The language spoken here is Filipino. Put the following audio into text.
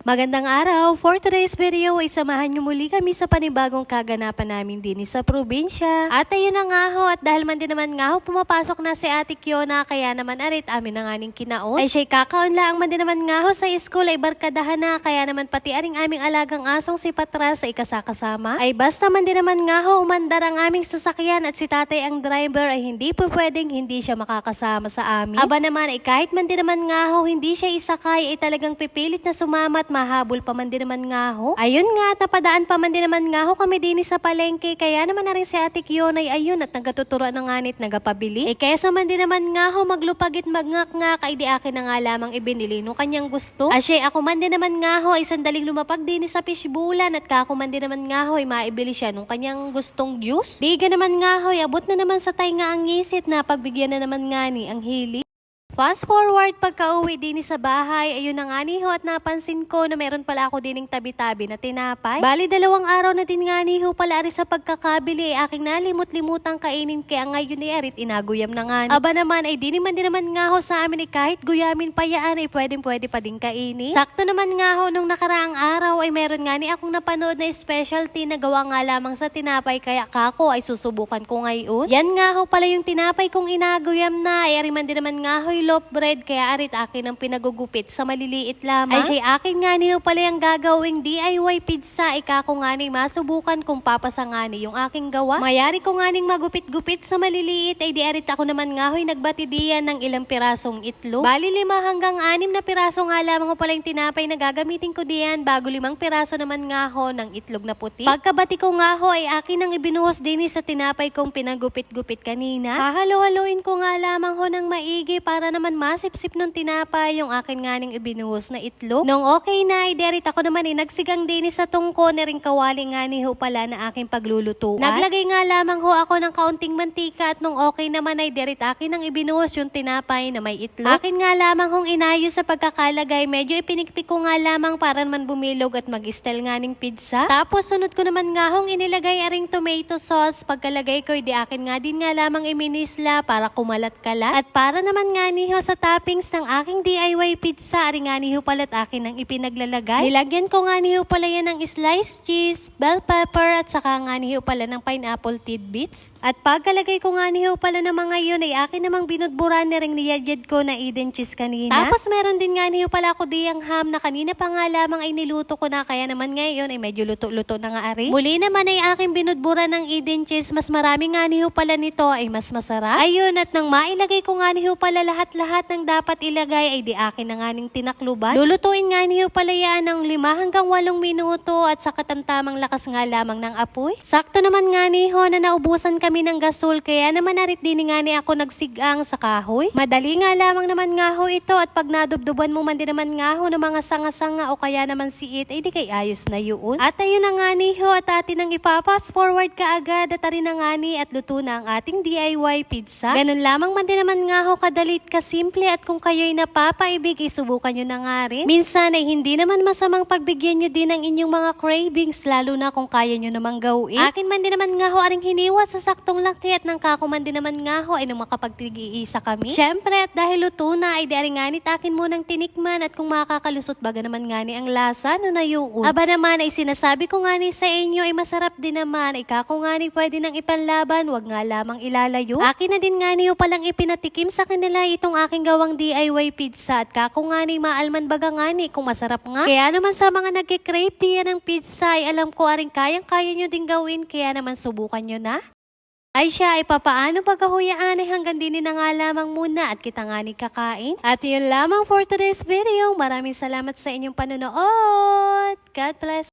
Magandang araw! For today's video ay samahan niyo muli kami sa panibagong kaganapan namin din sa probinsya. At ayun na nga ho, at dahil man din naman nga ho, pumapasok na si Ate Kiona, kaya naman arit amin na nga ning kinaon. Ay siya'y kakaon lang man din naman nga ho sa school ay barkadahan na, kaya naman pati aring aming alagang asong si Patras ay kasakasama. Ay basta man din naman nga ho, umandar ang aming sasakyan at si tatay ang driver ay hindi po pwedeng hindi siya makakasama sa amin. Aba naman ay kahit man din naman nga ho, hindi siya isakay ay talagang pipilit na sumamat, mahabol pa man din naman nga ho. Ayun nga, napadaan pa man din naman nga ho kami din sa palengke, kaya naman na rin si Ate Kiona ay ayun at nagatuturuan na nganit nagapabili. Eh kesa man din naman nga ho maglupagit magngak-ngak ay di akin na nga lamang ibinili no kanyang gusto. Asya ako man din naman nga ho ay sandaling lumapag din sa fishbulan at kako man din naman nga ho ay maibili siya nung kanyang gustong juice. Diga naman nga ho ay abot na naman sa tay nga ang ngisit na pagbigyan na naman nga ni ang hili. Fast forward, pagka-uwi din sa bahay, ayun na nga ni ho at napansin ko na meron pala ako dining tabi-tabi na tinapay. Bali, 2 araw na din nga ni ho pala ari sa pagkakabili, aking nalimut-limutang kainin, kaya ngayon ni arit inaguyam na nga ni. Aba naman ay din naman nga ho sa amin kahit guyamin pa yaan ay pwede pa din kainin. Sakto naman nga ho nung nakaraang araw ay meron nga ni akong napanood na specialty na gawa nga lamang sa tinapay, kaya kako ay susubukan ko ngayon. Yan nga ho pala yung tinapay kong inaguyam na, ay ari man din naman nga ho loaf bread, kaya arit akin ang pinagugupit sa maliliit lamang. Ay siya akin nga niyo pala yung gagawing DIY pizza, ikako nga ni masubukan kung papasa nga ni yung aking gawa. Mayari ko nga ning magupit-gupit sa maliliit, ay di arit ako naman nga ho'y nagbati diyan ng ilang pirasong itlog. Bali 5 hanggang 6 na piraso nga lamang pala yung tinapay na gagamitin ko diyan, bago 5 piraso naman nga ho ng itlog na puti. Pagkabati ko nga ho ay akin ang ibinuhos din sa tinapay kong pinagupit-gupit kanina. Hahalo-haloin ko nga lamang ho ng maigi para naman masip-sip nung tinapay yung akin nga ning ibinuhos na itlog. Nung okay na, ay derit ako naman nagsigang din sa tungko na ring kawali nga ni ho pala na aking paglulutuan. Naglagay nga lamang ho ako ng kaunting mantika at nung okay naman ay derit akin ang ibinuhos yung tinapay na may itlog. Akin nga lamang hong inayos sa pagkakalagay, medyo ipinikpik ko nga lamang para naman bumilog at mag-style nga ning pizza. Tapos sunod ko naman nga hong inilagay aring tomato sauce. Pagkalagay ko, di akin nga din nga lamang iminisla para kumalat-kalat. At para naman nga ni ho sa toppings ng aking DIY pizza, ari nga ni ho pala't akin ang ipinaglalagay. Nilagyan ko nga ni ho pala yan ng sliced cheese, bell pepper, at saka nga ni ho pala ng pineapple tidbits. At pagkalagay ko nga ni ho pala ng mga yun, ay akin namang binudburan na ring niyadyad ko na Eden cheese kanina. Tapos meron din nga ni ho pala ako diyang ham na kanina pa nga lamang ay niluto ko na, kaya naman ngayon ay medyo luto-luto na nga ari. Muli naman ay aking binudburan ng Eden cheese, mas marami nga ni ho pala nito ay mas masarap. Ayun, at nang mailagay ko nga ni ho pala lahat ng dapat ilagay ay di akin na nga ning tinakluban. Lulutuin nga niyo pala yan ng 5 hanggang 8 minuto at sa katamtamang lakas nga lamang ng apoy. Sakto naman nga niho na naubusan kami ng gasol, kaya naman narit din nga ni ako nagsigang sa kahoy. Madali nga lamang naman nga ho ito, at pag nadubduban mo man din naman nga ho ng mga sanga-sanga o kaya naman siit ay di kay ayos na yun. At ayun na nga niho at atin ang ipapas forward ka agad at arin na nga ni at luto na ang ating DIY pizza. Ganun lamang man din naman nga ho kadalit kasimple, at kung kayo'y napapaibig, isubukan nyo na nga rin. Minsan ay hindi naman masamang pagbigyan nyo din ang inyong mga cravings, lalo na kung kaya nyo namang gawin. Akin man din naman nga ho aring hiniwa sa saktong laki, at nang kako man din naman nga ho ay nang makapagtig-iisa kami. Syempre, at dahil luto na ay di nga nit akin munang tinikman, at kung makakalusot baga naman nga ni ang lasa no na yun. Aba naman ay sinasabi ko nga ni sa inyo ay masarap din naman, ay kako nga ni pwede nang ipanlaban, wag nga lamang ilalayo. Akin na din nga niyo palang ipinatikim sa kanila itong aking gawang DIY pizza, at kako nga ni maalman baga nga ni kung masarap nga. Kaya naman sa mga nagkikrave diyan ng pizza ay alam ko aring kayang-kaya nyo din gawin, kaya naman subukan nyo na. Ay siya ay papaano pagkahuyaan ay hanggang din na nga lamang muna at kita nga ni kakain. At yun lamang for today's video. Maraming salamat sa inyong panonood. God bless.